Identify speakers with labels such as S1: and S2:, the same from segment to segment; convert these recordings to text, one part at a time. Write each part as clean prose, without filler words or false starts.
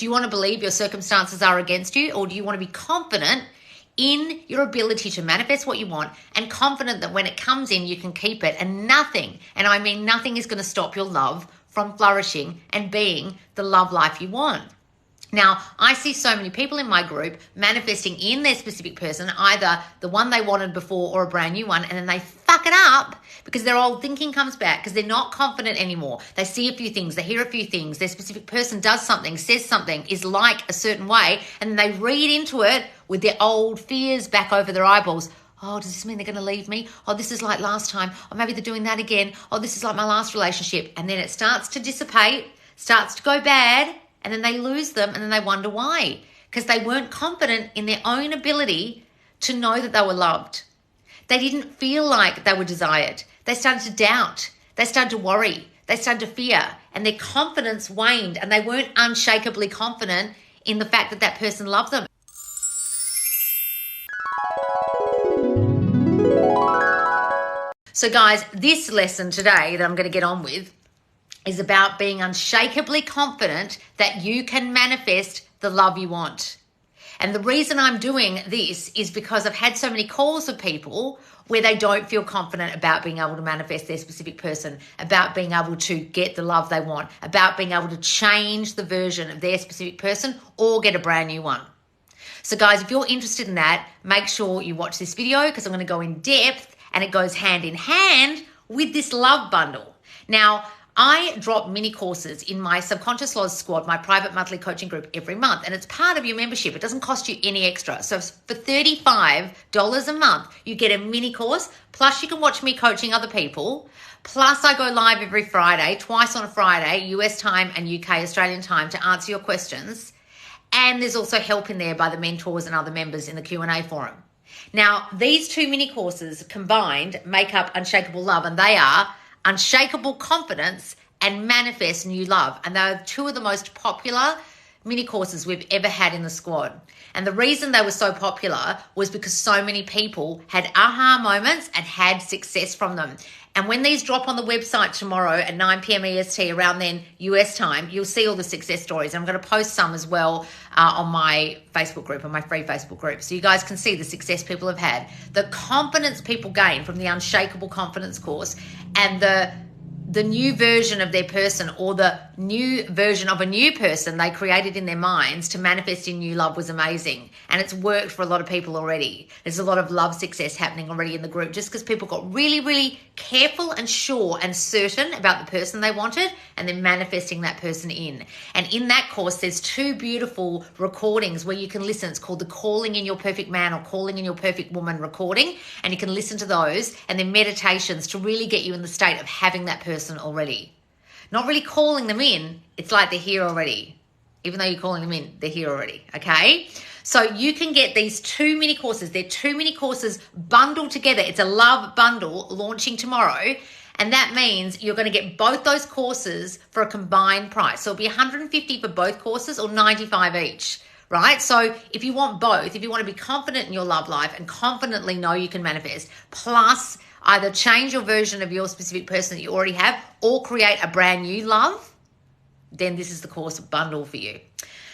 S1: Do you want to believe your circumstances are against you, or do you want to be confident in your ability to manifest what you want and confident that when it comes in, you can keep it, and nothing, and I mean nothing, is going to stop your love from flourishing and being the love life you want? Now, I see so many people in my group manifesting in their specific person, either the one they wanted before or a brand new one, and then they fuck it up because their old thinking comes back because they're not confident anymore. They see a few things, they hear a few things, their specific person does something, says something, is like a certain way, and they read into it with their old fears back over their eyeballs. Oh, does this mean they're going to leave me? Oh, this is like last time. Or maybe they're doing that again. Oh, this is like my last relationship. And then it starts to dissipate, starts to go bad, and then they lose them, and then they wonder why. Because they weren't confident in their own ability to know that they were loved. They didn't feel like they were desired. They started to doubt. They started to worry. They started to fear. And their confidence waned, and they weren't unshakably confident in the fact that that person loved them. So guys, this lesson today that I'm going to get on with is about being unshakably confident that you can manifest the love you want. And the reason I'm doing this is because I've had so many calls of people where they don't feel confident about being able to manifest their specific person, about being able to get the love they want, about being able to change the version of their specific person or get a brand new one. So guys, if you're interested in that, make sure you watch this video because I'm going to go in depth, and it goes hand in hand with this love bundle. Now, I drop mini courses in my Subconscious Laws Squad, my private monthly coaching group, every month, and it's part of your membership. It doesn't cost you any extra. So for $35 a month, you get a mini course, plus you can watch me coaching other people, plus I go live every Friday, twice on a Friday, US time and UK Australian time, to answer your questions. And there's also help in there by the mentors and other members in the Q&A forum. Now, these two mini courses combined make up Unshakable Love, and they are Unshakable Confidence and Manifest New Love. And they're two of the most popular mini courses we've ever had in the squad. And the reason they were so popular was because so many people had aha moments and had success from them. And when these drop on the website tomorrow at 9 p.m. EST, around then US time, you'll see all the success stories. I'm going to post some as well on my Facebook group, on my free Facebook group, so you guys can see the success people have had, the confidence people gain from the Unshakable Confidence course, and the new version of their person, or the new version of a new person they created in their minds to manifest in new love, was amazing. And it's worked for a lot of people already. There's a lot of love success happening already in the group, just because people got really, really careful and sure and certain about the person they wanted, and then manifesting that person in. And in that course, there's two beautiful recordings where you can listen. It's called the Calling in Your Perfect Man or Calling in Your Perfect Woman recording. And you can listen to those, and then meditations to really get you in the state of having that person already. Not really calling them in, it's like they're here already. Even though you're calling them in, they're here already, okay? So you can get these two mini courses. They're two mini courses bundled together. It's a love bundle launching tomorrow. And that means you're going to get both those courses for a combined price. So it'll be $150 for both courses, or $95 each, right? So if you want both, if you want to be confident in your love life and confidently know you can manifest, plus either change your version of your specific person that you already have or create a brand new love, then this is the course bundle for you.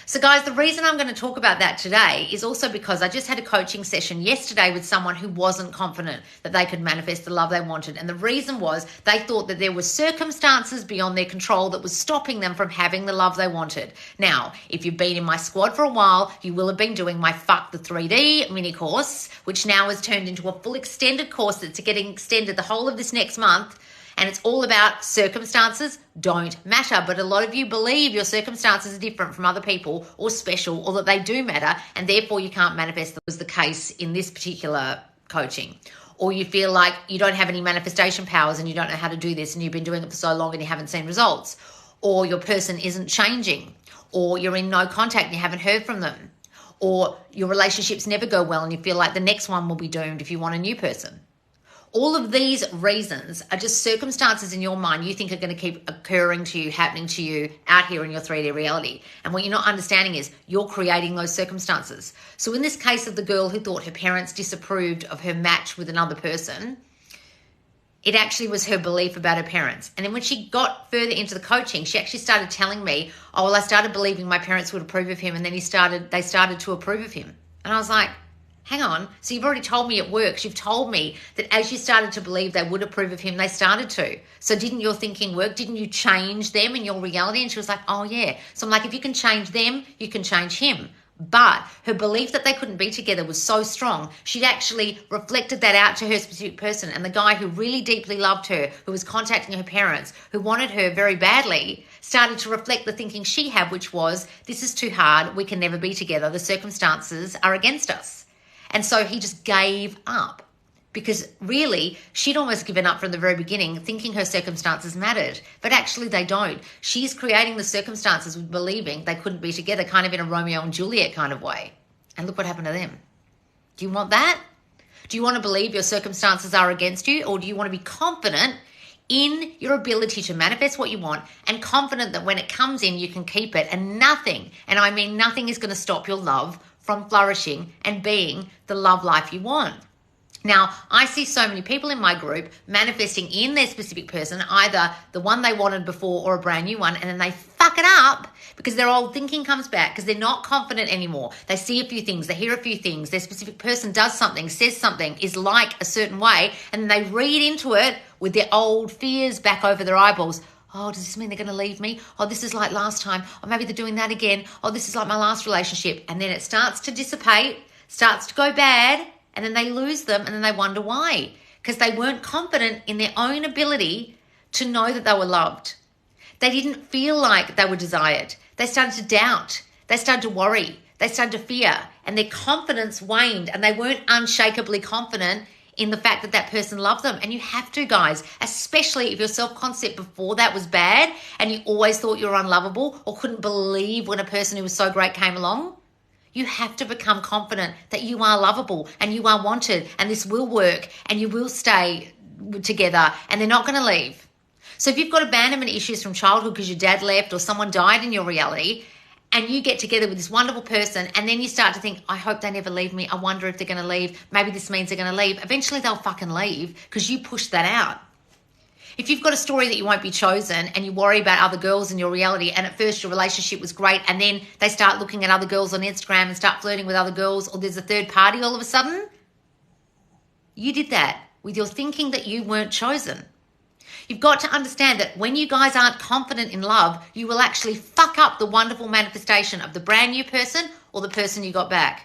S1: So guys, the reason I'm going to talk about that today is also because I just had a coaching session yesterday with someone who wasn't confident that they could manifest the love they wanted. And the reason was they thought that there were circumstances beyond their control that was stopping them from having the love they wanted. Now, if you've been in my squad for a while, you will have been doing my Fuck the 3D mini course, which now has turned into a full extended course that's getting extended the whole of this next month. And it's all about circumstances don't matter. But a lot of you believe your circumstances are different from other people or special, or that they do matter, and therefore you can't manifest. That was the case in this particular coaching. Or you feel like you don't have any manifestation powers and you don't know how to do this, and you've been doing it for so long and you haven't seen results. Or your person isn't changing. Or you're in no contact and you haven't heard from them. Or your relationships never go well and you feel like the next one will be doomed if you want a new person. All of these reasons are just circumstances in your mind you think are going to keep occurring to you, happening to you out here in your 3D reality. And what you're not understanding is you're creating those circumstances. So in this case of the girl who thought her parents disapproved of her match with another person, It actually was her belief about her parents. And then when she got further into the coaching, she actually started telling me, oh, well, I started believing my parents would approve of him, and then they started to approve of him. And I was like, hang on. So you've already told me it works. You've told me that as you started to believe they would approve of him, they started to. So didn't your thinking work? Didn't you change them in your reality? And she was like, oh, yeah. So I'm like, if you can change them, you can change him. But her belief that they couldn't be together was so strong, she'd actually reflected that out to her specific person. And the guy who really deeply loved her, who was contacting her parents, who wanted her very badly, started to reflect the thinking she had, which was, this is too hard. We can never be together. The circumstances are against us. And so he just gave up. Because really, she'd almost given up from the very beginning, thinking her circumstances mattered. But actually, they don't. She's creating the circumstances with believing they couldn't be together, kind of in a Romeo and Juliet kind of way. And look what happened to them. Do you want that? Do you want to believe your circumstances are against you? Or do you want to be confident in your ability to manifest what you want, and confident that when it comes in, you can keep it, and nothing, and I mean nothing, is going to stop your love from flourishing and being the love life you want? Now, I see so many people in my group manifesting in their specific person, either the one they wanted before or a brand new one, and then they fuck it up because their old thinking comes back because they're not confident anymore. They see a few things, they hear a few things, their specific person does something, says something, is like a certain way, and then they read into it with their old fears back over their eyeballs. Oh, does this mean they're going to leave me? Oh, this is like last time. Or maybe they're doing that again. Oh, this is like my last relationship. And then it starts to dissipate, starts to go bad, and then they lose them, and then they wonder why. Because they weren't confident in their own ability to know that they were loved. They didn't feel like they were desired. They started to doubt. They started to worry. They started to fear. And their confidence waned, and they weren't unshakably confident in the fact that that person loved them. And you have to, guys, especially if your self-concept before that was bad and you always thought you were unlovable or couldn't believe when a person who was so great came along. You have to become confident that you are lovable and you are wanted, and this will work and you will stay together and they're not going to leave. So if you've got abandonment issues from childhood because your dad left or someone died in your reality, and you get together with this wonderful person, and then you start to think, I hope they never leave me. I wonder if they're going to leave. Maybe this means they're going to leave. Eventually they'll fucking leave because you pushed that out. If you've got a story that you won't be chosen and you worry about other girls in your reality, and at first your relationship was great, and then they start looking at other girls on Instagram and start flirting with other girls, or there's a third party all of a sudden, you did that with your thinking that you weren't chosen. You've got to understand that when you guys aren't confident in love, you will actually fuck up the wonderful manifestation of the brand new person or the person you got back.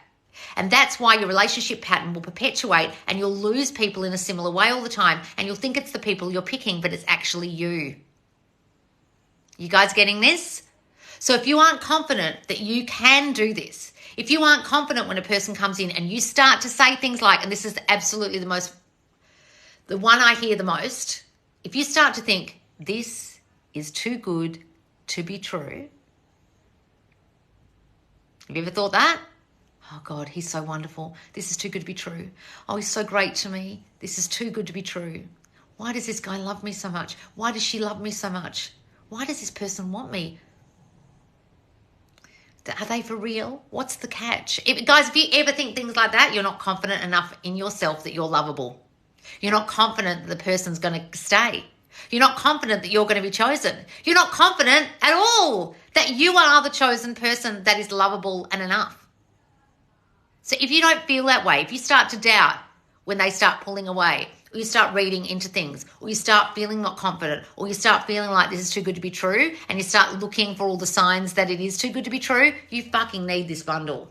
S1: And that's why your relationship pattern will perpetuate, and you'll lose people in a similar way all the time, and you'll think it's the people you're picking, but it's actually you. You guys getting this? So if you aren't confident that you can do this, if you aren't confident when a person comes in and you start to say things like, and this is absolutely the one I hear the most, if you start to think, this is too good to be true. Have you ever thought that? Oh God, he's so wonderful. This is too good to be true. Oh, he's so great to me. This is too good to be true. Why does this guy love me so much? Why does she love me so much? Why does this person want me? Are they for real? What's the catch? Guys, if you ever think things like that, you're not confident enough in yourself that you're lovable. You're not confident that the person's going to stay. You're not confident that you're going to be chosen. You're not confident at all that you are the chosen person that is lovable and enough. So if you don't feel that way, if you start to doubt when they start pulling away, or you start reading into things, or you start feeling not confident, or you start feeling like this is too good to be true, and you start looking for all the signs that it is too good to be true, you fucking need this bundle.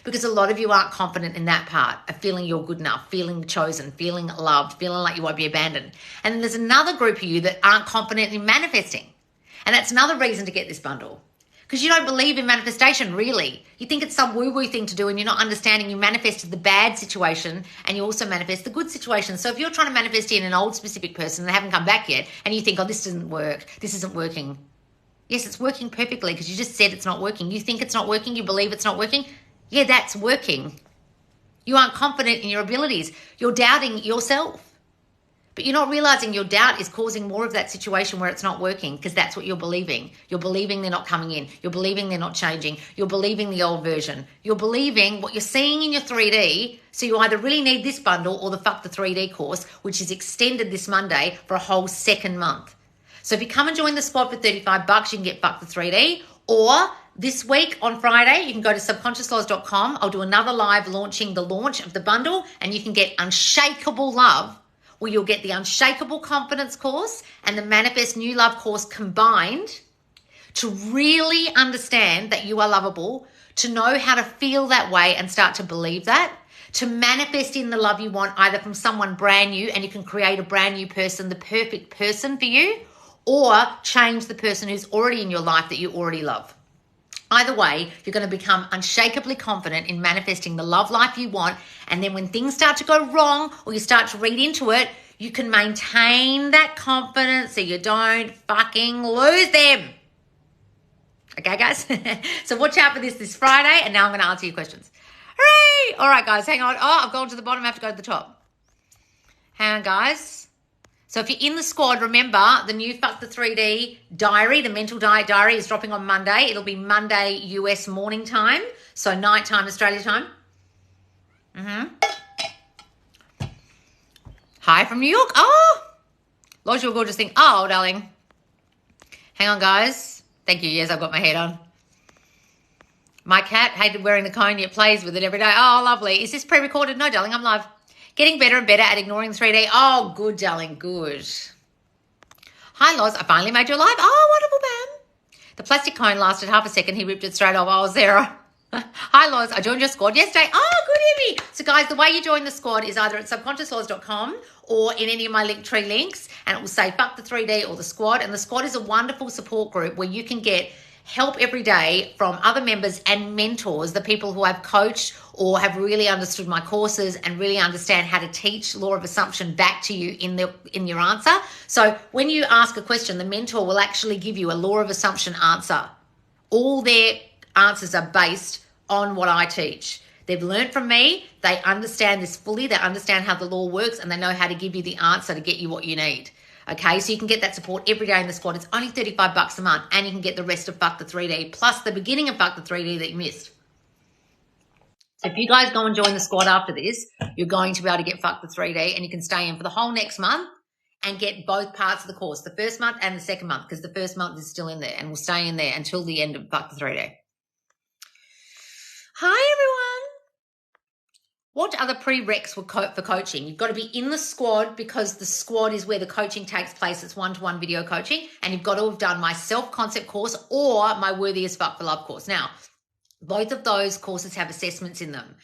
S1: Because a lot of you aren't confident in that part of feeling you're good enough, feeling chosen, feeling loved, feeling like you won't be abandoned. And then there's another group of you that aren't confident in manifesting. And that's another reason to get this bundle. Because you don't believe in manifestation, really. You think it's some woo-woo thing to do, and you're not understanding you manifested the bad situation and you also manifest the good situation. So if you're trying to manifest in an old specific person and they haven't come back yet, and you think, oh, this doesn't work, this isn't working. Yes, it's working perfectly because you just said it's not working. You think it's not working, you believe it's not working. Yeah, that's working. You aren't confident in your abilities. You're doubting yourself. But you're not realizing your doubt is causing more of that situation where it's not working, because that's what you're believing. You're believing they're not coming in. You're believing they're not changing. You're believing the old version. You're believing what you're seeing in your 3D. So you either really need this bundle or the Fuck the 3D course, which is extended this Monday for a whole second month. So if you come and join the squad for $35, you can get Fuck the 3D. Or this week on Friday, you can go to subconsciouslaws.com. I'll do another live launching the launch of the bundle, and you can get Unshakable Love, where you'll get the Unshakable Confidence course and the Manifest New Love course combined to really understand that you are lovable, to know how to feel that way and start to believe that, to manifest in the love you want, either from someone brand new, and you can create a brand new person, the perfect person for you, or change the person who's already in your life that you already love. Either way, you're going to become unshakably confident in manifesting the love life you want. And then when things start to go wrong or you start to read into it, you can maintain that confidence so you don't fucking lose them. Okay, guys? So watch out for this Friday. And now I'm going to answer your questions. Hooray! All right, guys, hang on. Oh, I've gone to the bottom. I have to go to the top. Hang on, guys. So if you're in the squad, remember the new Fuck the 3D diary, the mental diet diary, is dropping on Monday. It'll be Monday US morning time, so night time, Australia time. Hi from New York. Oh, Lodge, your gorgeous thing. Oh, darling. Hang on, guys. Thank you. Yes, I've got my head on. My cat hated wearing the cone, yet plays with it every day. Oh, lovely. Is this pre-recorded? No, darling, I'm live. Getting better and better at ignoring the 3D. Oh, good, darling, good. Hi, Loz. I finally made you live. Oh, wonderful, ma'am. The plastic cone lasted half a second. He ripped it straight off. Oh, Sarah. Hi, Loz. I joined your squad yesterday. Oh, good, Emmy. So, guys, the way you join the squad is either at subconsciouslaws.com or in any of my Linktree links, and it will say Fuck the 3D or the squad. And the squad is a wonderful support group where you can get help every day from other members and mentors, the people who I've coached or have really understood my courses and really understand how to teach law of assumption back to you in your answer. So when you ask a question, the mentor will actually give you a law of assumption answer. All their answers are based on what I teach. They've learned from me. They understand this fully. They understand how the law works, and they know how to give you the answer to get you what you need. Okay, so you can get that support every day in the squad. It's only $35 a month, and you can get the rest of Fuck the 3D, plus the beginning of Fuck the 3D that you missed. So if you guys go and join the squad after this, you're going to be able to get Fuck the 3D, and you can stay in for the whole next month and get both parts of the course, the first month and the second month, because the first month is still in there, and we'll stay in there until the end of Fuck the 3D. Hi, everyone. What are the prereqs for coaching? You've got to be in the squad, because the squad is where the coaching takes place. It's one-to-one video coaching. And you've got to have done my self-concept course or my Worthy as Fuck for Love course. Now, both of those courses have assessments in them.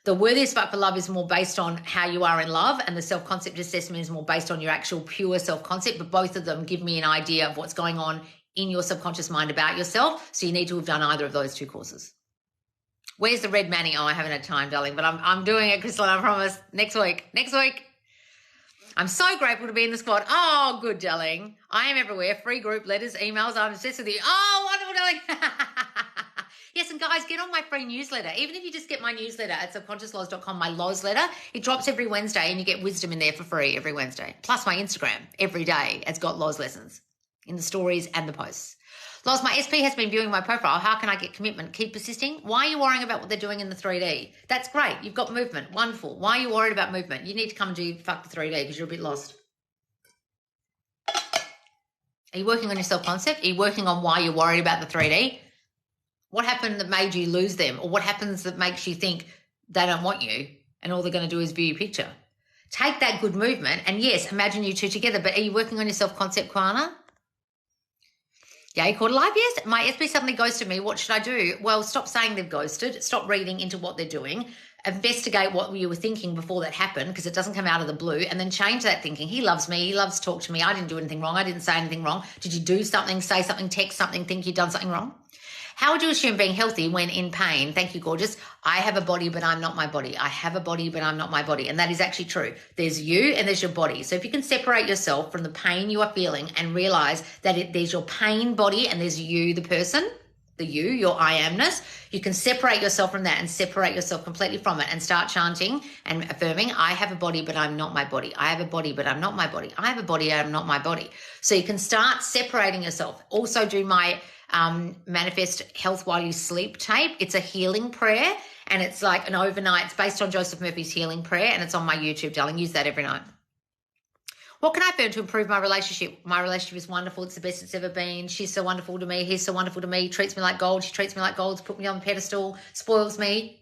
S1: The Worthy as Fuck for Love is more based on how you are in love, and the self-concept assessment is more based on your actual pure self-concept. But both of them give me an idea of what's going on in your subconscious mind about yourself. So you need to have done either of those two courses. Where's the red Manny? Oh, I haven't had time, darling, but I'm doing it, Crystal, I promise. Next week. I'm so grateful to be in the squad. Oh, good, darling. I am everywhere. Free group letters, emails. I'm obsessed with you. Oh, wonderful, darling. Yes, and guys, get on my free newsletter. Even if you just get my newsletter at subconsciouslaws.com, my Loz letter, it drops every Wednesday, and you get wisdom in there for free every Wednesday. Plus my Instagram every day. It's got Loz lessons in the stories and the posts. Loz, my SP has been viewing my profile. How can I get commitment? Keep persisting. Why are you worrying about what they're doing in the 3D? That's great. You've got movement. Wonderful. Why are you worried about movement? You need to come and do Fuck the 3D because you're a bit lost. Are you working on your self-concept? Are you working on why you're worried about the 3D? What happened that made you lose them? Or what happens that makes you think they don't want you and all they're going to do is view your picture? Take that good movement and, yes, imagine you two together. But are you working on your self-concept, Kwana? Yeah, you caught a live? Yes. My SP suddenly ghosted me. What should I do? Well, stop saying they've ghosted. Stop reading into what they're doing. Investigate what you were thinking before that happened, because it doesn't come out of the blue, and then change that thinking. He loves me. He loves to talk to me. I didn't do anything wrong. I didn't say anything wrong. Did you do something, say something, text something, think you've done something wrong? How would you assume being healthy when in pain? Thank you, gorgeous. I have a body, but I'm not my body. I have a body, but I'm not my body. And that is actually true. There's you and there's your body. So if you can separate yourself from the pain you are feeling and realize that there's your pain body and there's you, the person, the you, your I amness, you can separate yourself from that and separate yourself completely from it and start chanting and affirming, I have a body, but I'm not my body. I have a body, but I'm not my body. I have a body, I'm not my body. So you can start separating yourself. Also do my Manifest Health While You Sleep tape. It's a healing prayer and it's like an overnight, it's based on Joseph Murphy's healing prayer and it's on my YouTube, darling. Use that every night. What can I learn to improve my relationship? My relationship is wonderful. It's the best it's ever been. She's so wonderful to me. He's so wonderful to me. Treats me like gold. She treats me like gold. Put me on the pedestal. Spoils me.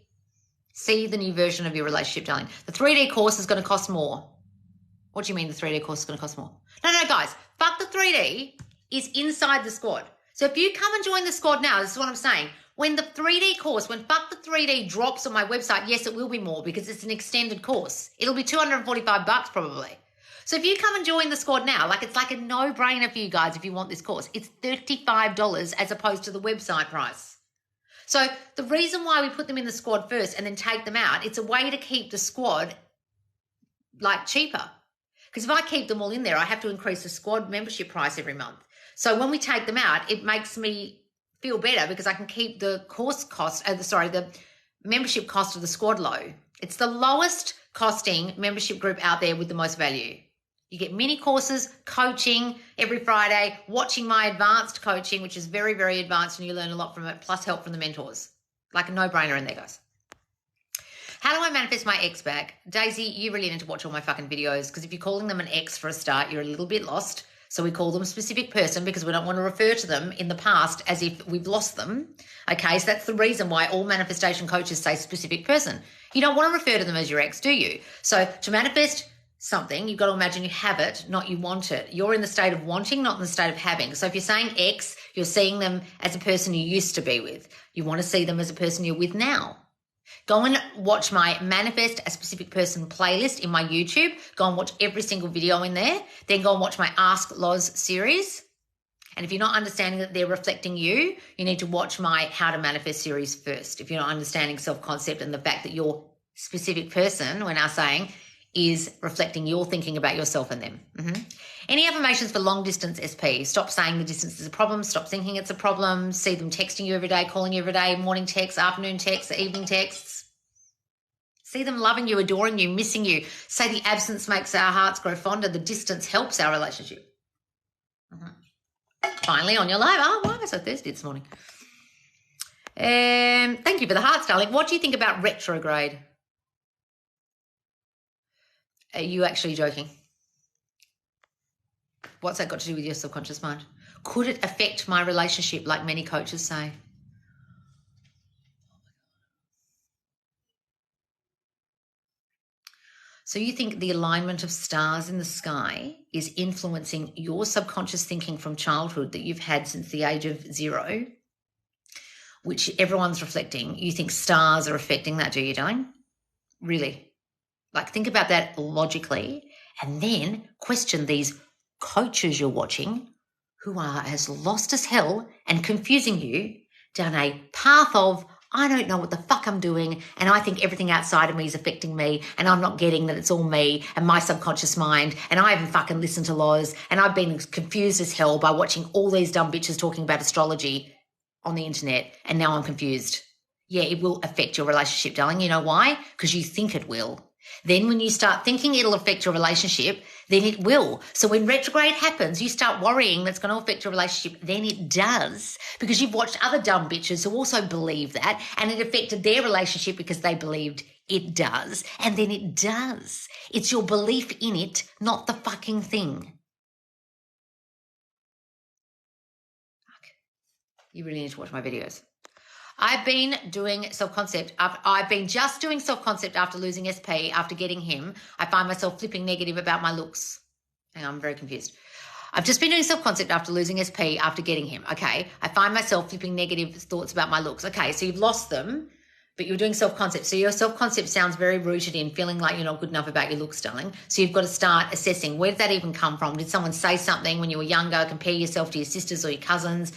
S1: See the new version of your relationship, darling. The 3D course is going to cost more. What do you mean the 3D course is going to cost more? No, guys. Fuck the 3D is inside the squad. So if you come and join the squad now, this is what I'm saying. When the 3D course, when Fuck the 3D drops on my website, yes, it will be more because it's an extended course. It'll be $245 probably. So if you come and join the squad now, like it's like a no-brainer for you guys if you want this course. It's $35 as opposed to the website price. So the reason why we put them in the squad first and then take them out, it's a way to keep the squad like cheaper. Because if I keep them all in there, I have to increase the squad membership price every month. So when we take them out, it makes me feel better because I can keep the course cost, the membership cost of the squad low. It's the lowest costing membership group out there with the most value. You get mini courses, coaching every Friday, watching my advanced coaching, which is very, very advanced and you learn a lot from it, plus help from the mentors. Like a no-brainer in there, guys. How do I manifest my ex back? Daisy, you really need to watch all my fucking videos because if you're calling them an ex for a start, you're a little bit lost. So we call them a specific person because we don't want to refer to them in the past as if we've lost them. Okay, so that's the reason why all manifestation coaches say specific person. You don't want to refer to them as your ex, do you? So to manifest something, you've got to imagine you have it, not you want it. You're in the state of wanting, not in the state of having. So if you're saying ex, you're seeing them as a person you used to be with. You want to see them as a person you're with now. Go and watch my Manifest a Specific Person playlist in my YouTube. Go and watch every single video in there. Then go and watch my Ask Loz series. And if you're not understanding that they're reflecting you, you need to watch my How to Manifest series first. If you're not understanding self-concept and the fact that your specific person, we're now saying, is reflecting your thinking about yourself and them. Any affirmations for long distance SP? Stop saying the distance is a problem. Stop thinking it's a problem. See them texting you every day, calling you every day, morning texts, afternoon texts, evening texts. See them loving you, adoring you, missing you. Say the absence makes our hearts grow fonder. The distance helps our relationship. Finally on your live. Oh, why am I so thirsty this morning? Thank you for the hearts, darling. What do you think about retrograde? Are you actually joking? What's that got to do with your subconscious mind? Could it affect my relationship like many coaches say? So you think the alignment of stars in the sky is influencing your subconscious thinking from childhood that you've had since the age of 0, which everyone's reflecting. You think stars are affecting that, do you, darling? Really? Like, think about that logically and then question these coaches you're watching who are as lost as hell and confusing you down a path of, I don't know what the fuck I'm doing and I think everything outside of me is affecting me and I'm not getting that it's all me and my subconscious mind and I haven't fucking listened to Loz and I've been confused as hell by watching all these dumb bitches talking about astrology on the internet and now I'm confused. Yeah, it will affect your relationship, darling. You know why? Because you think it will. Then when you start thinking it'll affect your relationship, then it will. So when retrograde happens, you start worrying that's going to affect your relationship. Then it does because you've watched other dumb bitches who also believe that and it affected their relationship because they believed it does. And then it does. It's your belief in it, not the fucking thing. Fuck. You really need to watch my videos. I've been doing self-concept. I've been just doing self-concept after losing SP, after getting him. I find myself flipping negative about my looks. Hang on, I'm very confused. I've just been doing self-concept after losing SP, after getting him. Okay, I find myself flipping negative thoughts about my looks. Okay, so you've lost them, but you're doing self-concept. So your self-concept sounds very rooted in feeling like you're not good enough about your looks, darling. So you've got to start assessing, where did that even come from? Did someone say something when you were younger, compare yourself to your sisters or your cousins?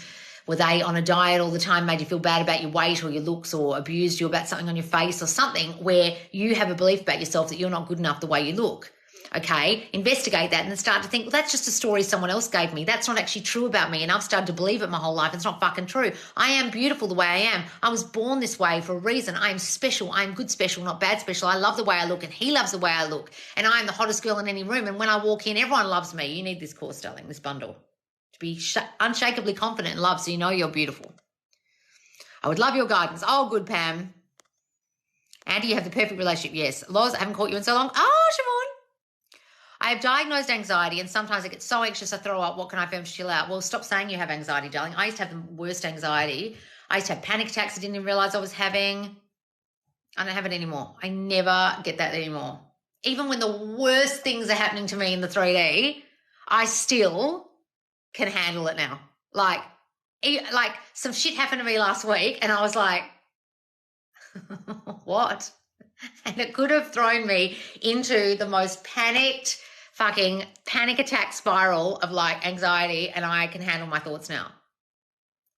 S1: Were they on a diet all the time, made you feel bad about your weight or your looks or abused you about something on your face or something where you have a belief about yourself that you're not good enough the way you look? Okay, investigate that and then start to think, well, that's just a story someone else gave me. That's not actually true about me, and I've started to believe it my whole life. It's not fucking true. I am beautiful the way I am. I was born this way for a reason. I am special. I am good special, not bad special. I love the way I look, and he loves the way I look, and I am the hottest girl in any room, and when I walk in, everyone loves me. You need this course, darling, this bundle, to be unshakably confident in love so you know you're beautiful. I would love your guidance. Oh, good, Pam. Andy, you have the perfect relationship. Yes. Loz, I haven't caught you in so long. Oh, Siobhan. I have diagnosed anxiety, and sometimes I get so anxious I throw up. What can I affirm to chill out? Well, stop saying you have anxiety, darling. I used to have the worst anxiety. I used to have panic attacks I didn't even realize I was having. I don't have it anymore. I never get that anymore. Even when the worst things are happening to me in the 3D, I still can handle it now. Like some shit happened to me last week, and I was like, what? And it could have thrown me into the most panicked fucking panic attack spiral of like anxiety, and I can handle my thoughts now,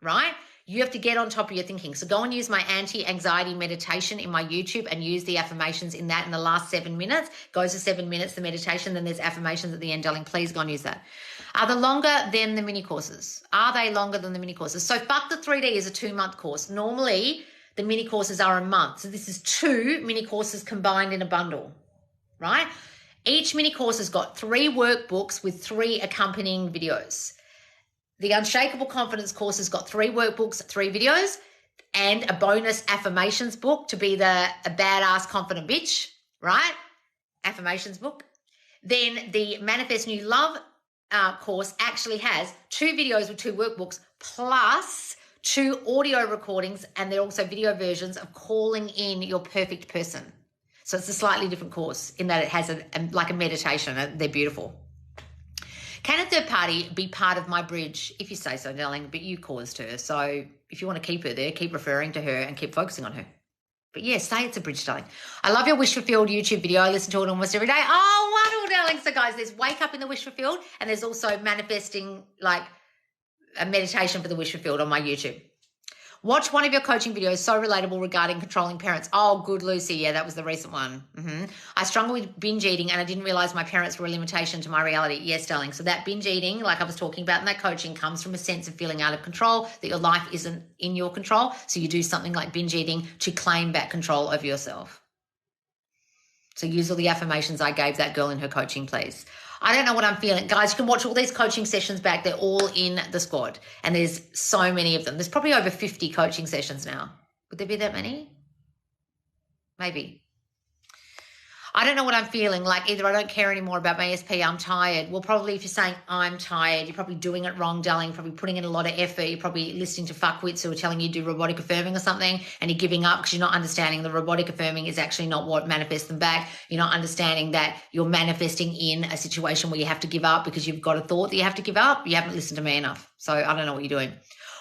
S1: right? You have to get on top of your thinking. So go and use my anti-anxiety meditation in my YouTube and use the affirmations in that in the last 7 minutes. Goes to 7 minutes, the meditation, then there's affirmations at the end, darling. Please go and use that. Are they longer than the mini courses? Are they longer than the mini courses? So Fuck the 3D is a 2-month course. Normally, the mini courses are a month. So this is 2 mini courses combined in a bundle, right? Each mini course has got 3 workbooks with 3 accompanying videos. The Unshakable Confidence course has got 3 workbooks, 3 videos, and a bonus affirmations book to be a badass confident bitch, right? Affirmations book. Then the Manifest New Love course actually has 2 videos with 2 workbooks plus 2 audio recordings, and they're also video versions of calling in your perfect person. So it's a slightly different course in that it has like a meditation. They're beautiful. Can a third party be part of my bridge? If you say so, darling, but you caused her. So if you want to keep her there, keep referring to her and keep focusing on her. But yeah, say it's a bridge, darling. I love your Wish Fulfilled YouTube video. I listen to it almost every day. Oh, wonderful, darling. So guys, there's Wake Up in the Wish Fulfilled, and there's also manifesting, like a meditation for the Wish Fulfilled on my YouTube. Watch one of your coaching videos, so relatable, regarding controlling parents. Oh, good, Lucy. Yeah, that was the recent one. I struggle with binge eating, and I didn't realize my parents were a limitation to my reality. Yes, darling. So that binge eating, like I was talking about in that coaching, comes from a sense of feeling out of control, that your life isn't in your control. So you do something like binge eating to claim back control over yourself. So use all the affirmations I gave that girl in her coaching, please. I don't know what I'm feeling. Guys, you can watch all these coaching sessions back. They're all in the squad, and there's so many of them. There's probably over 50 coaching sessions now. Would there be that many? Maybe. I don't know what I'm feeling. Like either I don't care anymore about my SP, I'm tired. Well, probably if you're saying I'm tired, you're probably doing it wrong, darling. You're probably putting in a lot of effort. You're probably listening to fuckwits who are telling you to do robotic affirming or something, and you're giving up because you're not understanding the robotic affirming is actually not what manifests them back. You're not understanding that you're manifesting in a situation where you have to give up because you've got a thought that you have to give up. You haven't listened to me enough. So I don't know what you're doing.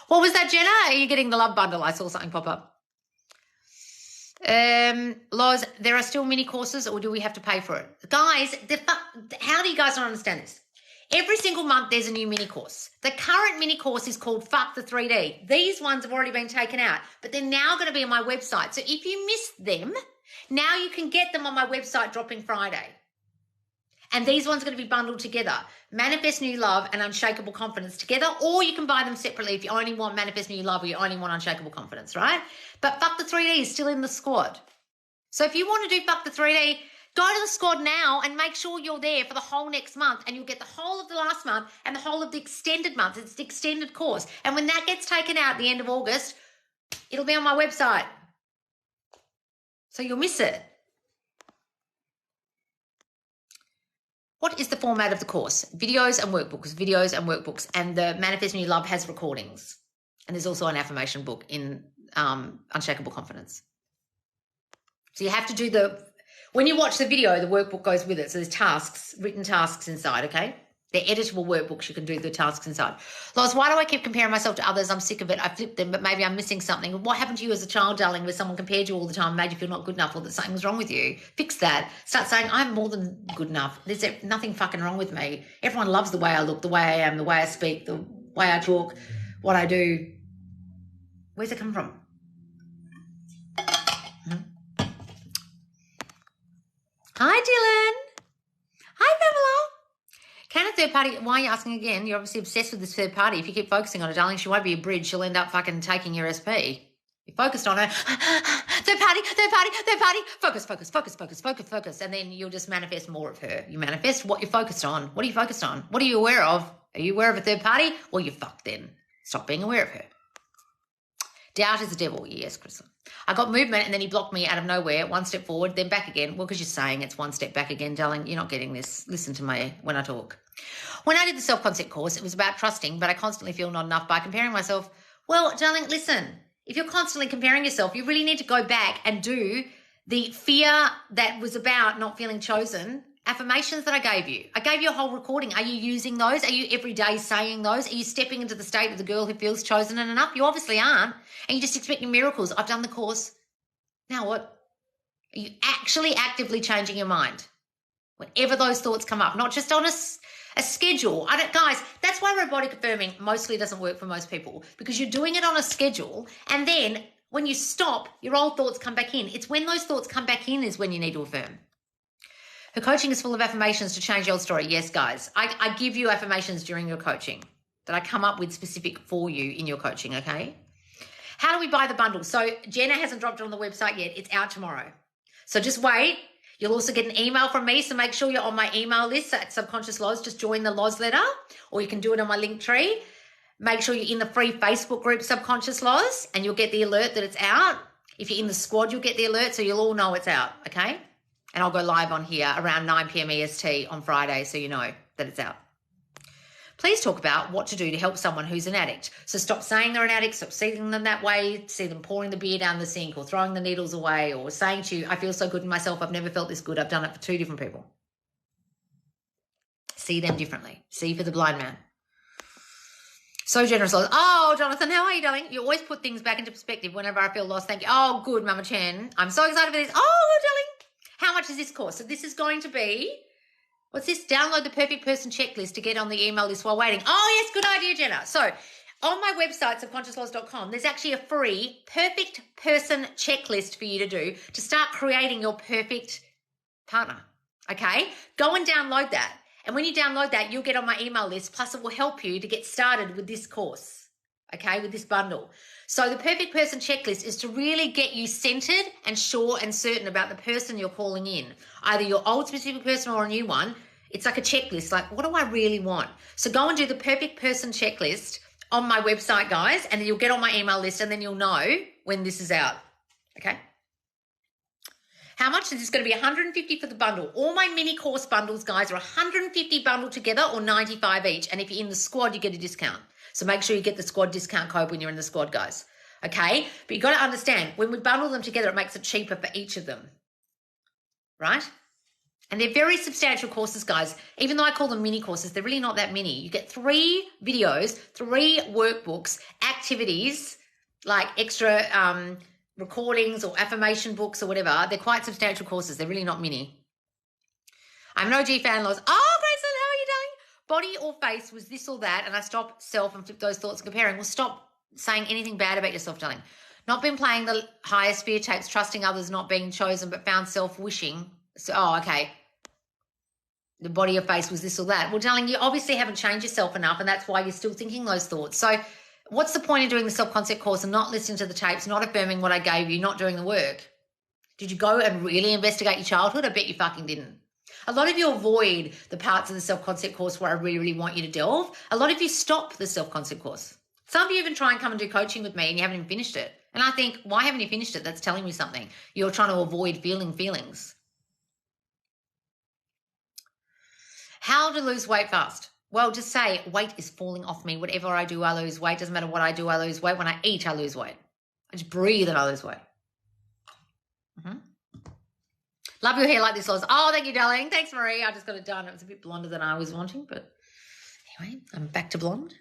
S1: What was that, Jenna? Are you getting the love bundle? I saw something pop up. Loz, there are still mini courses, or do we have to pay for it? Guys, how do you guys not understand this? Every single month there's a new mini course. The current mini course is called Fuck the 3D. These ones have already been taken out, but they're now going to be on my website. So if you missed them, now you can get them on my website dropping Friday. And these ones are going to be bundled together. Manifest New Love and Unshakable Confidence together, or you can buy them separately if you only want Manifest New Love or you only want Unshakable Confidence, right? But Fuck the 3D is still in the squad. So if you want to do Fuck the 3D, go to the squad now and make sure you're there for the whole next month, and you'll get the whole of the last month and the whole of the extended month. It's the extended course. And when that gets taken out at the end of August, it'll be on my website. So you'll miss it. What is the format of the course? Videos and workbooks, and the Manifest New Love has recordings. And there's also an affirmation book in Unshakable Confidence. So you have to do when you watch the video, the workbook goes with it. So there's tasks, written tasks inside, okay? They're editable workbooks. You can do the tasks inside. Loz, why do I keep comparing myself to others? I'm sick of it. I flipped them, but maybe I'm missing something. What happened to you as a child, darling, where someone compared you all the time and made you feel not good enough, or that something was wrong with you? Fix that. Start saying, I'm more than good enough. There's nothing fucking wrong with me. Everyone loves the way I look, the way I am, the way I speak, the way I talk, what I do. Where's it come from? Hi, Dylan. third party? Why are you asking again? You're obviously obsessed with this third party. If you keep focusing on it, darling, she won't be a bridge. She'll end up fucking taking your SP. You're focused on her. Third party, third party, third party. Focus, focus, focus, focus, focus, focus. And then you'll just manifest more of her. You manifest what you're focused on. What are you focused on? What are you aware of? Are you aware of a third party? Well, you're fucked then. Stop being aware of her. Doubt is the devil. Yes, Crystal. I got movement and then he blocked me out of nowhere. One step forward, then back again. Well, because you're saying it's one step back again, darling. You're not getting this. Listen to me when I talk. When I did the self-concept course, it was about trusting, but I constantly feel not enough by comparing myself. Well, darling, listen. If you're constantly comparing yourself, you really need to go back and do the fear that was about not feeling chosen affirmations that I gave you. I gave you a whole recording. Are you using those? Are you every day saying those? Are you stepping into the state of the girl who feels chosen and enough? You obviously aren't. And you're just expecting miracles. I've done the course. Now what? Are you actually actively changing your mind? Whenever those thoughts come up, not just on a schedule. Guys, that's why robotic affirming mostly doesn't work for most people, because you're doing it on a schedule and then when you stop, your old thoughts come back in. It's when those thoughts come back in is when you need to affirm. Her coaching is full of affirmations to change your old story. Yes, guys. I give you affirmations during your coaching that I come up with specific for you in your coaching, okay? How do we buy the bundle? So Jenna hasn't dropped it on the website yet. It's out tomorrow. So just wait. You'll also get an email from me, so make sure you're on my email list at Subconscious Loz. Just join the Loz letter, or you can do it on my link tree. Make sure you're in the free Facebook group Subconscious Loz, and you'll get the alert that it's out. If you're in the squad, you'll get the alert, so you'll all know it's out, okay? And I'll go live on here around 9 p.m. EST on Friday, so you know that it's out. Please talk about what to do to help someone who's an addict. So stop saying they're an addict, stop seeing them that way, see them pouring the beer down the sink or throwing the needles away or saying to you, I feel so good in myself, I've never felt this good, I've done it for 2 different people. See them differently. See for the blind man. So generous. Oh, Jonathan, how are you, darling? You always put things back into perspective whenever I feel lost. Thank you. Oh, good, Mama Chen. I'm so excited for this. Oh, darling. How much is this course? So this is going to be... What's this? Download the perfect person checklist to get on the email list while waiting. Oh, yes, good idea, Jenna. So on my website, subconsciousloz.com, there's actually a free perfect person checklist for you to do to start creating your perfect partner, okay? Go and download that. And when you download that, you'll get on my email list, plus it will help you to get started with this course, okay, with this bundle. So the perfect person checklist is to really get you centered and sure and certain about the person you're calling in, either your old specific person or a new one. It's like a checklist, like what do I really want? So go and do the perfect person checklist on my website, guys, and then you'll get on my email list and then you'll know when this is out, okay? How much is this going to be? $150 for the bundle. All my mini course bundles, guys, are $150 bundled together or $95 each. And if you're in the squad, you get a discount. So make sure you get the squad discount code when you're in the squad, guys. Okay? But you've got to understand, when we bundle them together, it makes it cheaper for each of them. Right? And they're very substantial courses, guys. Even though I call them mini courses, they're really not that mini. You get 3 videos, 3 workbooks, activities, like extra recordings or affirmation books or whatever. They're quite substantial courses. They're really not mini. I'm an OG fan, Loz. Oh, Grayson, how are you doing? Body or face was this or that, and I stopped self and flip those thoughts and comparing. Well, stop saying anything bad about yourself, darling. Not been playing the higher sphere tapes, trusting others, not being chosen, but found self-wishing. So, oh, okay. The body or face was this or that. Well, darling, you obviously haven't changed yourself enough, and that's why you're still thinking those thoughts. So what's the point of doing the self-concept course and not listening to the tapes, not affirming what I gave you, not doing the work? Did you go and really investigate your childhood? I bet you fucking didn't. A lot of you avoid the parts of the self-concept course where I really, really want you to delve. A lot of you stop the self-concept course. Some of you even try and come and do coaching with me and you haven't even finished it. And I think, why haven't you finished it? That's telling me something. You're trying to avoid feeling feelings. How to lose weight fast? Well, just say weight is falling off me. Whatever I do, I lose weight. Doesn't matter what I do, I lose weight. When I eat, I lose weight. I just breathe and I lose weight. Love your hair like this, Loz. Oh, thank you, darling. Thanks, Marie. I just got it done. It was a bit blonder than I was wanting, but anyway, I'm back to blonde.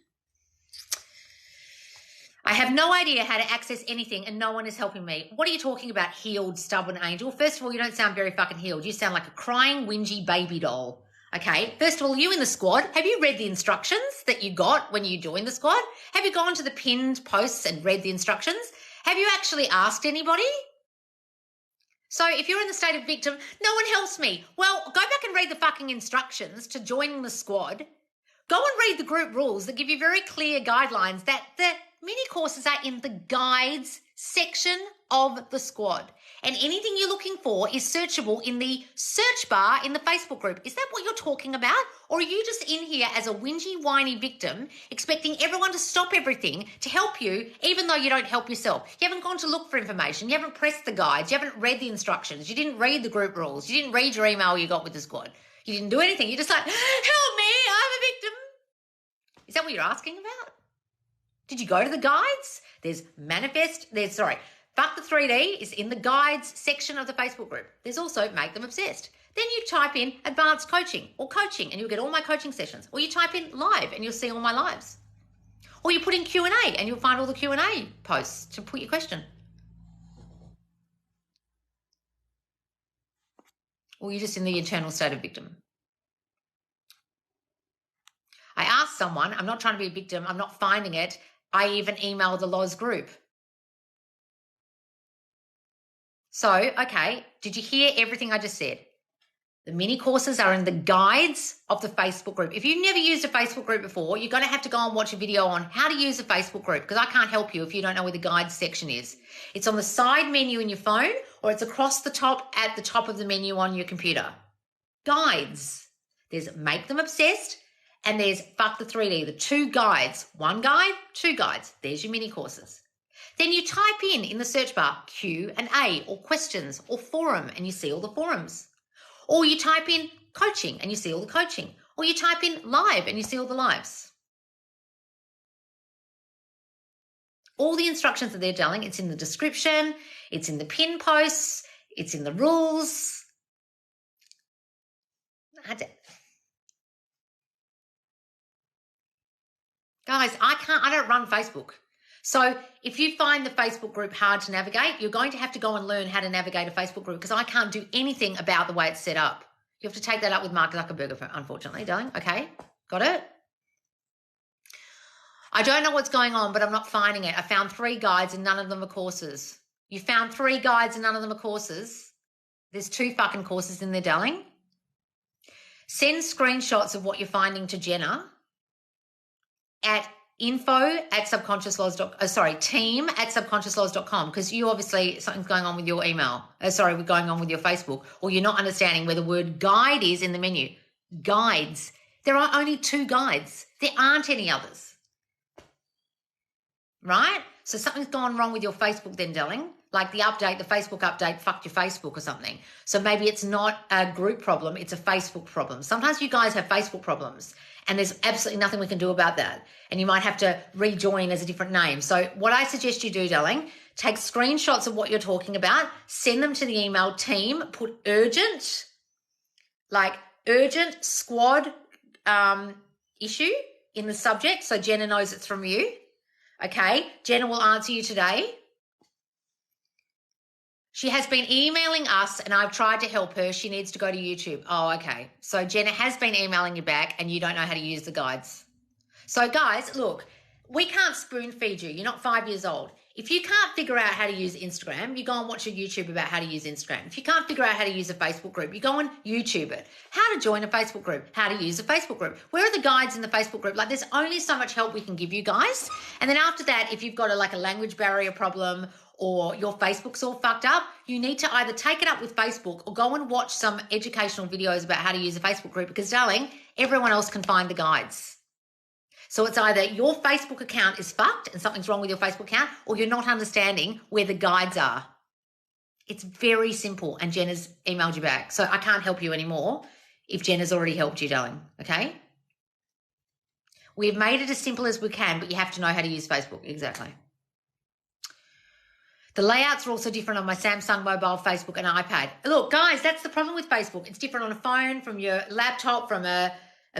S1: I have no idea how to access anything and no one is helping me. What are you talking about, healed, stubborn angel? First of all, you don't sound very fucking healed. You sound like a crying, whingy baby doll. Okay, first of all, you in the squad, have you read the instructions that you got when you joined the squad? Have you gone to the pinned posts and read the instructions? Have you actually asked anybody? So if you're in the state of victim, no one helps me. Well, go back and read the fucking instructions to joining the squad Go and read the group rules that give you very clear guidelines that the mini courses are in the guides section of the squad. And anything you're looking for is searchable in the search bar in the Facebook group. Is that what you're talking about? Or are you just in here as a whingy, whiny victim, expecting everyone to stop everything to help you, even though you don't help yourself? You haven't gone to look for information. You haven't pressed the guides. You haven't read the instructions. You didn't read the group rules. You didn't read your email you got with the squad. You didn't do anything. You're just like, help me, I'm a victim. Is that what you're asking about? Did you go to the guides? Fuck the 3D is in the guides section of the Facebook group. There's also Make Them Obsessed. Then you type in advanced coaching or coaching and you'll get all my coaching sessions. Or you type in live and you'll see all my lives. Or you put in Q&A and you'll find all the Q&A posts to put your question. Or you're just in the eternal state of victim. I asked someone, I'm not trying to be a victim, I'm not finding it. I even emailed the Loz group. So, okay, did you hear everything I just said? The mini courses are in the guides of the Facebook group. If you've never used a Facebook group before, you're going to have to go and watch a video on how to use a Facebook group because I can't help you if you don't know where the guides section is. It's on the side menu in your phone or it's across the top at the top of the menu on your computer. Guides. There's Make Them Obsessed and there's Fuck the 3D, the two guides. One guide, two guides. There's your mini courses. Then you type in the search bar Q&A or questions or forum and you see all the forums. Or you type in coaching and you see all the coaching. Or you type in live and you see all the lives. All the instructions that they're telling, it's in the description, it's in the pin posts, it's in the rules. Guys, I don't run Facebook. So if you find the Facebook group hard to navigate, you're going to have to go and learn how to navigate a Facebook group because I can't do anything about the way it's set up. You have to take that up with Mark Zuckerberg, unfortunately, darling. Okay, got it? I don't know what's going on, but I'm not finding it. I found 3 guides and none of them are courses. You found 3 guides and none of them are courses. There's 2 fucking courses in there, darling. Send screenshots of what you're finding to Jenna at team@subconsciouslaws.com because you obviously something's going on with your email. Going on with your Facebook, or you're not understanding where the word guide is in the menu. Guides. There are only 2 guides. There aren't any others. Right? So something's gone wrong with your Facebook then, darling. Like the Facebook update fucked your Facebook or something. So maybe it's not a group problem, it's a Facebook problem. Sometimes you guys have Facebook problems and there's absolutely nothing we can do about that. And you might have to rejoin as a different name. So what I suggest you do, darling, take screenshots of what you're talking about, send them to the email team, put urgent, like urgent squad issue in the subject so Jenna knows it's from you. Okay, Jenna will answer you today. She has been emailing us and I've tried to help her. She needs to go to YouTube. Oh, okay. So Jenna has been emailing you back and you don't know how to use the guides. So guys, look, we can't spoon feed you. You're not 5 years old. If you can't figure out how to use Instagram, you go and watch a YouTube about how to use Instagram. If you can't figure out how to use a Facebook group, you go and YouTube it. How to join a Facebook group, how to use a Facebook group. Where are the guides in the Facebook group? Like there's only so much help we can give you guys. And then after that, if you've got a language barrier problem or your Facebook's all fucked up, you need to either take it up with Facebook or go and watch some educational videos about how to use a Facebook group because, darling, everyone else can find the guides. So it's either your Facebook account is fucked and something's wrong with your Facebook account or you're not understanding where the guides are. It's very simple and Jenna's emailed you back. So I can't help you anymore if Jenna's already helped you, darling, okay? We've made it as simple as we can, but you have to know how to use Facebook. Exactly. The layouts are also different on my Samsung mobile, Facebook and iPad. Look, guys, that's the problem with Facebook. It's different on a phone, from your laptop, from a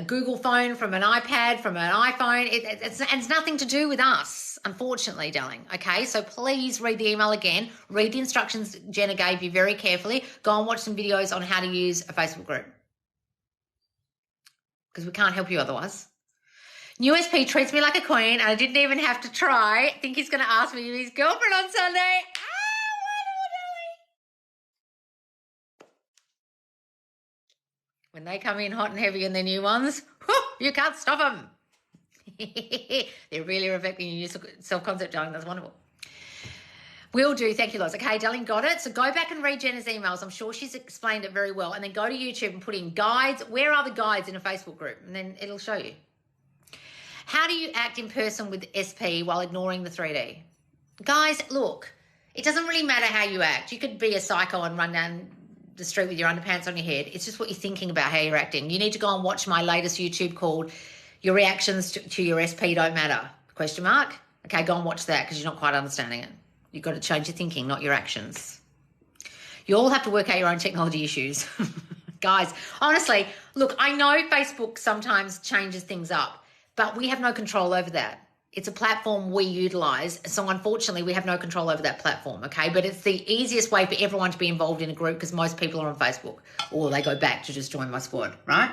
S1: Google phone, from an iPad, from an iPhone. It's nothing to do with us, unfortunately, darling. Okay, so please read the email again. Read the instructions Jenna gave you very carefully. Go and watch some videos on how to use a Facebook group because we can't help you otherwise. New SP treats me like a queen and I didn't even have to try. I think he's going to ask me to his girlfriend on Sunday. When they come in hot and heavy in their new ones, you're You can't stop them. They're really reflecting your self-concept, darling. That's wonderful. Will do. Thank you, Loz. Okay, darling, got it. So go back and read Jenna's emails. I'm sure she's explained it very well. And then go to YouTube and put in guides. Where are the guides in a Facebook group? And then it'll show you. How do you act in person with SP while ignoring the 3D? Guys, look, it doesn't really matter how you act. You could be a psycho and run down the street with your underpants on your head. It's just what you're thinking about how you're acting. You need to go and watch my latest YouTube called Your Reactions to Your SP Don't Matter? Question mark. Okay, go and watch that because you're not quite understanding it. You've got to change your thinking, not your actions. You all have to work out your own technology issues. Guys, honestly, look, I know Facebook sometimes changes things up, but we have no control over that. It's a platform we utilize. So unfortunately, we have no control over that platform, okay? But it's the easiest way for everyone to be involved in a group because most people are on Facebook or they go back to just join my squad, right?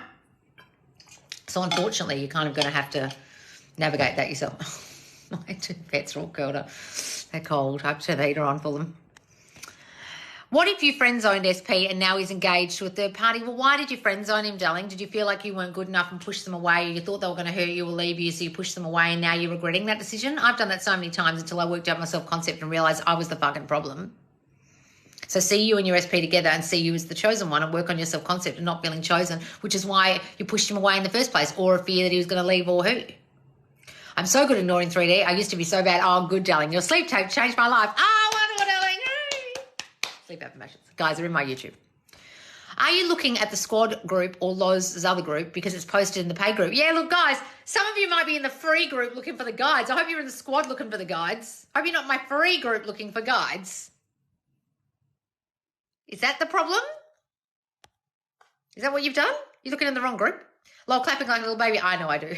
S1: So unfortunately, you're kind of going to have to navigate that yourself. My two pets are all curled up. They're cold. I have to turn the heater on for them. What if you friend zoned SP and now he's engaged to a third party? Well, why did you friend zone him, darling? Did you feel like you weren't good enough and pushed them away? Or you thought they were going to hurt you or leave you, so you pushed them away and now you're regretting that decision? I've done that so many times until I worked out my self-concept and realised I was the fucking problem. So see you and your SP together and see you as the chosen one and work on your self-concept and not feeling chosen, which is why you pushed him away in the first place, or a fear that he was going to leave or hurt you. I'm so good at ignoring 3D. I used to be so bad. Oh, good, darling. Your sleep tape changed my life. Oh, wonderful, darling. Sleep affirmations. Guys, they're in my YouTube. Are you looking at the squad group or Loz's other group because it's posted in the paid group? Yeah, look, guys, some of you might be in the free group looking for the guides. I hope you're in the squad looking for the guides. I hope you're not my free group looking for guides. Is that the problem? Is that what you've done? You're looking in the wrong group? Lol, clapping like a little baby. I know I do.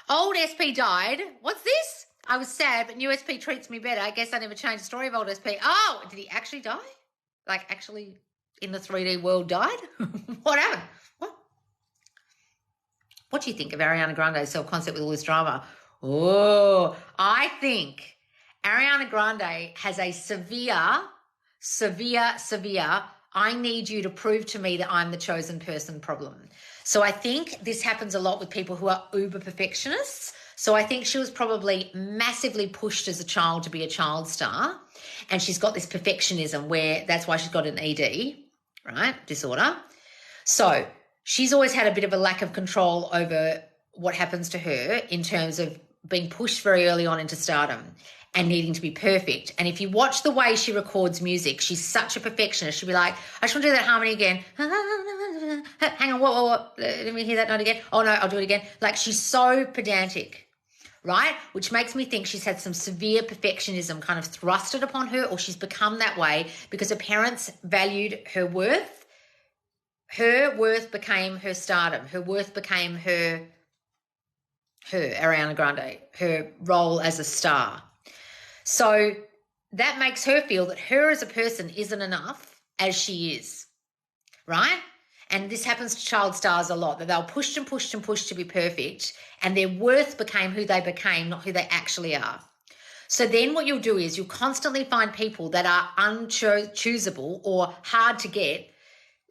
S1: Old SP died. What's this? I was sad, but new SP treats me better. I guess I never changed the story of old SP. Oh, did he actually die? Like actually in the 3D world died? What happened? What do you think of Ariana Grande's self-concept with all this drama? Oh, I think Ariana Grande has a severe, I need you to prove to me that I'm the chosen person problem. So I think this happens a lot with people who are uber perfectionists. So I think she was probably massively pushed as a child to be a child star. And she's got this perfectionism where that's why she's got an ED, right? Disorder. So she's always had a bit of a lack of control over what happens to her in terms of being pushed very early on into stardom and needing to be perfect. And if you watch the way she records music, she's such a perfectionist. She'll be like, I just want to do that harmony again. Hang on, what? Let me hear that note again. Oh, no, I'll do it again. Like, she's so pedantic, right? Which makes me think she's had some severe perfectionism kind of thrusted upon her, or she's become that way because her parents valued her worth. Her worth became her stardom. Her worth became her, Ariana Grande, her role as a star. So that makes her feel that her as a person isn't enough as she is, right? And this happens to child stars a lot, that they'll push and push and push to be perfect, and their worth became who they became, not who they actually are. So then what you'll do is you'll constantly find people that are unchoosable or hard to get,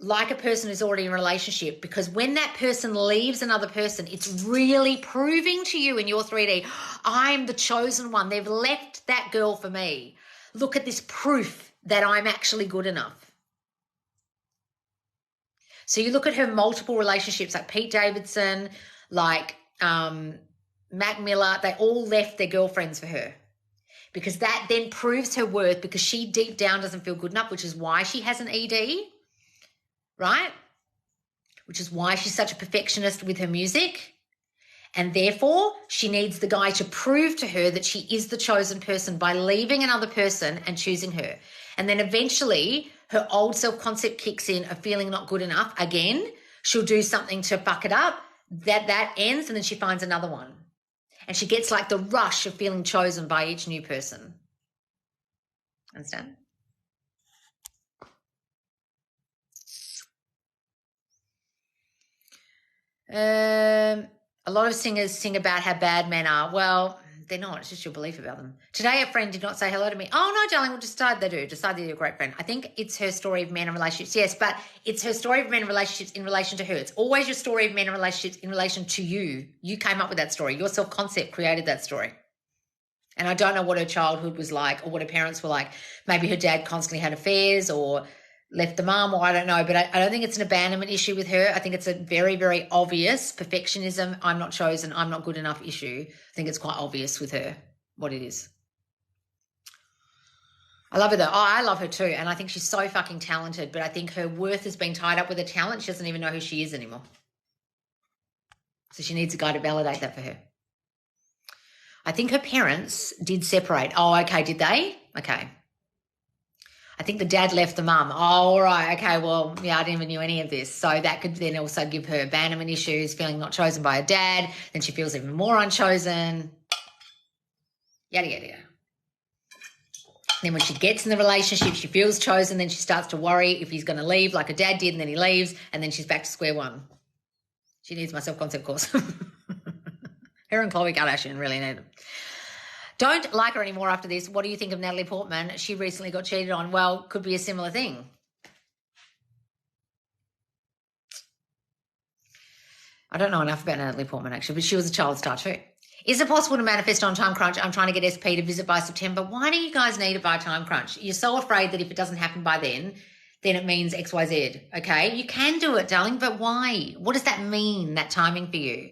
S1: like a person who's already in a relationship, because when that person leaves another person, it's really proving to you in your 3D, I'm the chosen one. They've left that girl for me. Look at this proof that I'm actually good enough. So you look at her multiple relationships, like Pete Davidson, like Mac Miller, they all left their girlfriends for her because that then proves her worth, because she deep down doesn't feel good enough, which is why she has an ED. Right? Which is why she's such a perfectionist with her music. And therefore, she needs the guy to prove to her that she is the chosen person by leaving another person and choosing her. And then eventually, her old self-concept kicks in of feeling not good enough. Again, she'll do something to buck it up. That ends, and then she finds another one. And she gets like the rush of feeling chosen by each new person. Understand? A lot of singers sing about how bad men are. Well, They're not. It's just your belief about them. Today, a friend did not say hello to me. Oh, no, darling, well, decide they do. Decide they're a great friend. I think it's her story of men and relationships. Yes, but it's her story of men and relationships in relation to her. It's always your story of men and relationships in relation to you. You came up with that story. Your self-concept created that story. And I don't know what her childhood was like or what her parents were like. Maybe her dad constantly had affairs or left the mum, or I don't know, but I don't think it's an abandonment issue with her. I think it's a very, very obvious perfectionism, I'm not chosen, I'm not good enough issue. I think it's quite obvious with her what it is. I love her though. Oh, I love her too. And I think she's so fucking talented, but I think her worth has been tied up with her talent. She doesn't even know who she is anymore. So she needs a guy to validate that for her. I think her parents did separate. Oh, okay, did they? Okay. I think the dad left the mum. Oh, all right. Okay, well, yeah, I didn't even knew any of this. So that could then also give her abandonment issues, feeling not chosen by her dad. Then she feels even more unchosen. Yada, yada, yada. Then when she gets in the relationship, she feels chosen. Then she starts to worry if he's going to leave like her dad did, and then he leaves, and then she's back to square one. She needs my self-concept course. Her and Khloe Kardashian really need it. Don't like her anymore after this. What do you think of Natalie Portman? She recently got cheated on. Well, could be a similar thing. I don't know enough about Natalie Portman, actually, but she was a child star too. Is it possible to manifest on time crunch? I'm trying to get SP to visit by September. Why do you guys need it by time crunch? You're so afraid that if it doesn't happen by then it means XYZ, okay? You can do it, darling, but why? What does that mean, that timing for you?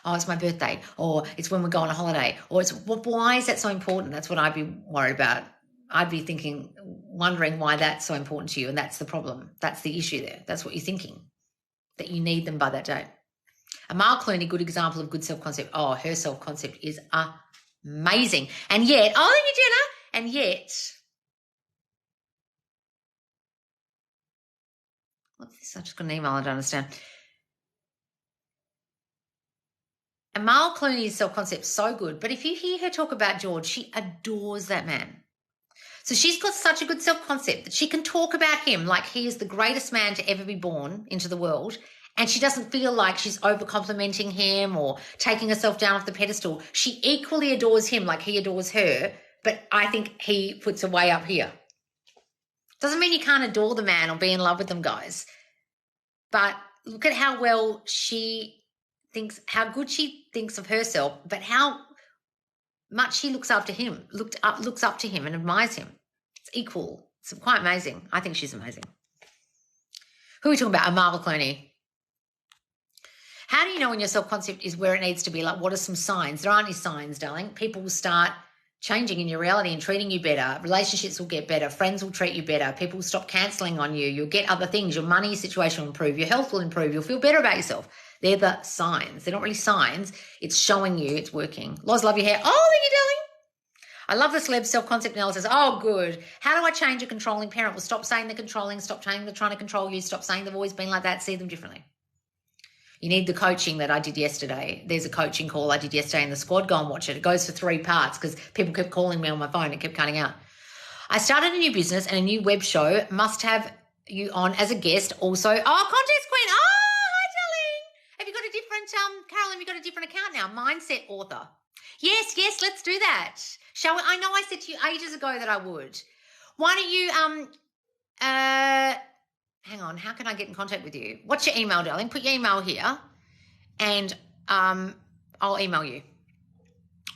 S1: Oh, it's my birthday, or it's when we go on a holiday, or it's, well, why is that so important? That's what I'd be worried about. I'd be wondering why that's so important to you, and that's the problem. That's the issue there. That's what you're thinking, that you need them by that date. Amal Clooney, good example of good self-concept. Oh, her self-concept is amazing. And yet, oh, thank you, Jenna, and yet, what's this? I just got an email, I don't understand. Amal Clooney's self-concept so good, but if you hear her talk about George, she adores that man. So she's got such a good self-concept that she can talk about him like he is the greatest man to ever be born into the world, and she doesn't feel like she's over-complimenting him or taking herself down off the pedestal. She equally adores him like he adores her, but I think he puts her way up here. Doesn't mean you can't adore the man or be in love with them, guys, but look at how well she thinks, how good she thinks of herself, but how much she looks up to him and admires him. It's equal. It's quite amazing. I think she's amazing. Who are we talking about? Amal Clooney. How do you know when your self-concept is where it needs to be? Like, what are some signs? There aren't any signs, darling. People will start changing in your reality and treating you better. Relationships will get better. Friends will treat you better. People will stop cancelling on you. You'll get other things. Your money situation will improve. Your health will improve. You'll feel better about yourself. They're the signs. They're not really signs. It's showing you it's working. Loz, love your hair. Oh, thank you, darling. I love the celeb self-concept analysis. Oh, good. How do I change a controlling parent? Well, stop saying they're controlling. Stop saying they're trying to control you. Stop saying they've always been like that. See them differently. You need the coaching that I did yesterday. There's a coaching call I did yesterday in the squad. Go and watch it. It goes for 3 parts because people kept calling me on my phone. It kept cutting out. I started a new business and a new web show. Must have you on as a guest also. Oh, Contest Queen. Oh, hi, darling. Have you got a different, Carol, have you got a different account now? Mindset author. Yes, let's do that. Shall we? I know I said to you ages ago that I would. Why don't you, hang on, how can I get in contact with you? What's your email, darling? Put your email here and I'll email you.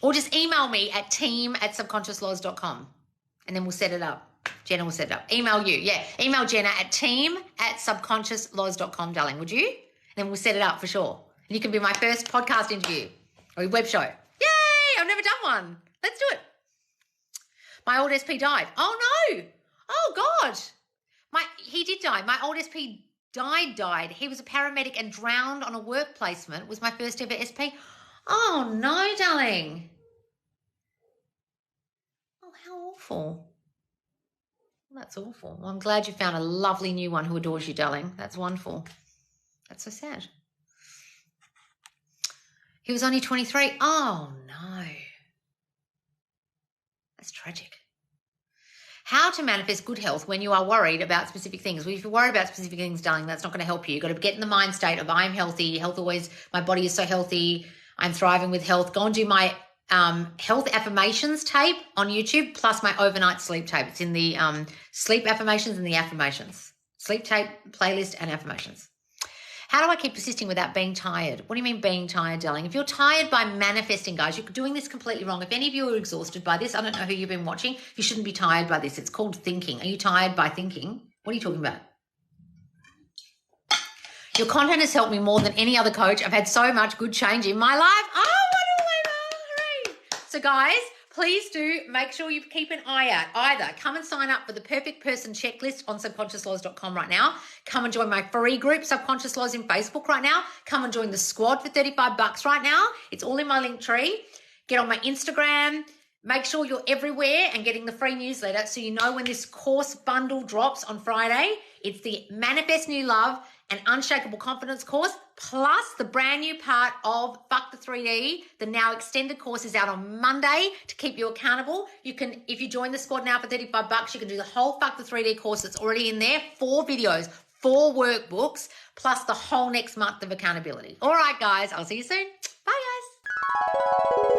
S1: Or just email me at team@subconsciousloz.com and then we'll set it up. Jenna will set it up. Email you. Yeah, email Jenna at team@subconsciousloz.com, darling, would you? And then we'll set it up for sure. And you can be my first podcast interview or web show. Yay, I've never done one. Let's do it. My old SP died. Oh, no. Oh, God. He did die. My old SP died. He was a paramedic and drowned on a work placement. Was my first ever SP. Oh, no, darling. Oh, how awful. Well, that's awful. Well, I'm glad you found a lovely new one who adores you, darling. That's wonderful. That's so sad. He was only 23. Oh, no. That's tragic. How to manifest good health when you are worried about specific things. Well, if you're worried about specific things, darling, that's not going to help you. You've got to get in the mind state of I'm healthy. Health always, my body is so healthy. I'm thriving with health. Go and do my health affirmations tape on YouTube, plus my overnight sleep tape. It's in the sleep affirmations and the affirmations. Sleep tape, playlist, and affirmations. How do I keep persisting without being tired? What do you mean being tired, darling? If you're tired by manifesting, guys, you're doing this completely wrong. If any of you are exhausted by this, I don't know who you've been watching. You shouldn't be tired by this. It's called thinking. Are you tired by thinking? What are you talking about? Your content has helped me more than any other coach. I've had so much good change in my life. Oh, what a winner. Hooray. So, guys, please do make sure you keep an eye out. Either come and sign up for the Perfect Person Checklist on subconsciouslaws.com right now. Come and join my free group, Subconscious Laws, in Facebook right now. Come and join the squad for $35 right now. It's all in my link tree. Get on my Instagram. Make sure you're everywhere and getting the free newsletter so you know when this course bundle drops on Friday. It's the Manifest New Love and Unshakable Confidence course, plus the brand new part of Fuck the 3D. The now extended course is out on Monday to keep you accountable. You can, if you join the squad now for $35, you can do the whole Fuck the 3D course that's already in there, 4 videos, 4 workbooks, plus the whole next month of accountability. All right, guys, I'll see you soon. Bye, guys.